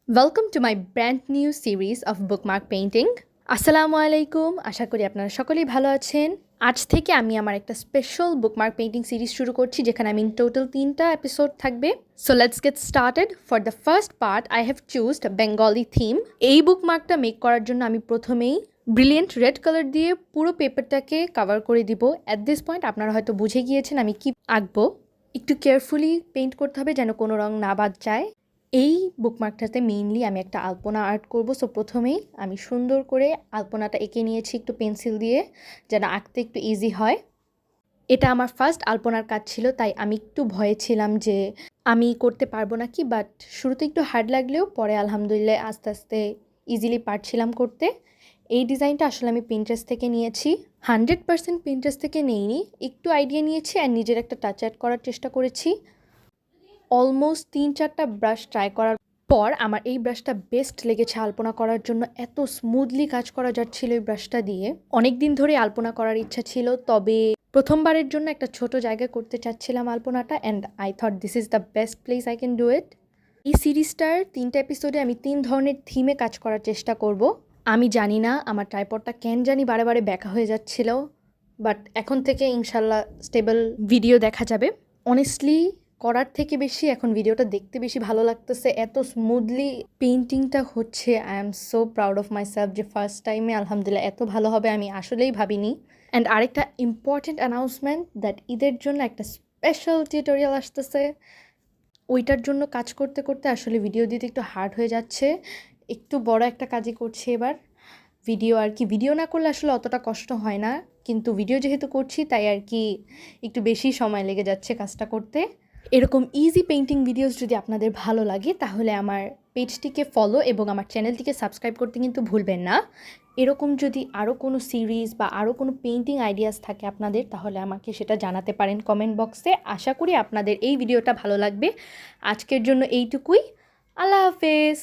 Welcome to my brand new series of bookmark painting. আসসালামু আলাইকুম, আশা করি আপনারা সকলেই ভালো আছেন। আজ থেকে আমি আমার একটা স্পেশাল বুকমার্ক পেইন্টিং সিরিজ শুরু করছি, যেখানে আমি টোটাল 3টা এপিসোড থাকবে। So let's get started. For the first part I have chosen Bengali theme. এই বুকমার্কটা মেক করার জন্য আমি প্রথমেই ব্রিলিয়েন্ট রেড কালার দিয়ে পুরো পেপারটাকে কভার করে দিব। অ্যাট দিস পয়েন্ট আপনারা হয়তো বুঝে গিয়েছেন আমি কি আঁকবো। একটু কেয়ারফুলি পেইন্ট করতে হবে যেন কোনো রং না বাদ যায়। এই বুকমার্কটাতে মেইনলি আমি একটা আলপনা আর্ট করব। সো প্রথমেই আমি সুন্দর করে আলপনাটা এঁকে নিয়েছি একটু পেন্সিল দিয়ে, যেন আঁকতে একটু ইজি হয়। এটা আমার ফার্স্ট আলপনার কাজ ছিল, তাই আমি একটু ভয়ে ছিলাম যে আমি করতে পারবো নাকি, বাট শুরুতে একটু হার্ড লাগলেও পরে আলহামদুলিল্লাহ আস্তে আস্তে ইজিলি পারছিলাম করতে। এই ডিজাইনটা আসলে আমি পিন্টারেস্ট থেকে নিয়েছি। 100% পিন্টারেস্ট থেকে নেইনি, একটু আইডিয়া নিয়েছি আর নিজের একটা টাচ অ্যাড করার চেষ্টা করেছি। অলমোস্ট 3-4টা ব্রাশ ট্রাই করার পর আমার এই ব্রাশটা বেস্ট লেগেছে আলপনা করার জন্য। এত স্মুথলি কাজ করা যাচ্ছিল এই ব্রাশটা দিয়ে। অনেক দিন ধরে আলপনা করার ইচ্ছা ছিল, তবে প্রথমবারের জন্য একটা ছোট জায়গায় করতে চাচ্ছিলাম আলপনাটা, and I thought this is the best place I can do it. এই সিরিজটার 3টা এপিসোডে আমি 3 ধরনের থিমে কাজ করার চেষ্টা করব। আমি জানি না আমার ট্রাইপডটা কেন জানি বারে বারে ব্যাকা হয়ে যাচ্ছিল, বাট এখন থেকে ইনশাল্লাহ স্টেবল ভিডিও দেখা যাবে। অনেস্টলি করার থেকে বেশি এখন ভিডিওটা দেখতে বেশি ভালো লাগতেছে। এত স্মুথলি পেইন্টিংটা হচ্ছে। I am so proud of my self যে ফার্স্ট টাইমে আলহামদুলিল্লাহ এত ভালো হবে আমি আসলেই ভাবিনি। অ্যান্ড আরেকটা ইম্পর্টেন্ট অ্যানাউন্সমেন্ট, দ্যাট ঈদের জন্য একটা স্পেশাল টিউটোরিয়াল আসতেছে। ওইটার জন্য কাজ করতে করতে আসলে ভিডিও দিতে একটু হার্ড হয়ে যাচ্ছে। একটু বড় একটা কাজই করছি এবার। ভিডিও আর কি, ভিডিও না করলে আসলে অতটা কষ্ট হয় না, কিন্তু ভিডিও যেহেতু করছি তাই আর কি একটু বেশি সময় লেগে যাচ্ছে কাজটা করতে। এরকম ইজি পেইন্টিং ভিডিওস যদি আপনাদের ভালো লাগে তাহলে আমার পেজটিকে ফলো এবং আমার চ্যানেলটিকে সাবস্ক্রাইব করতে কিন্তু ভুলবেন না। এরকম যদি আরও কোনো সিরিজ বা আরও কোনো পেইন্টিং আইডিয়াস থাকে আপনাদের, তাহলে আমাকে সেটা জানাতে পারেন কমেন্ট বক্সে। আশা করি আপনাদের এই ভিডিওটা ভালো লাগবে। আজকের জন্য এইটুকুই। আল্লাহ হাফেজ।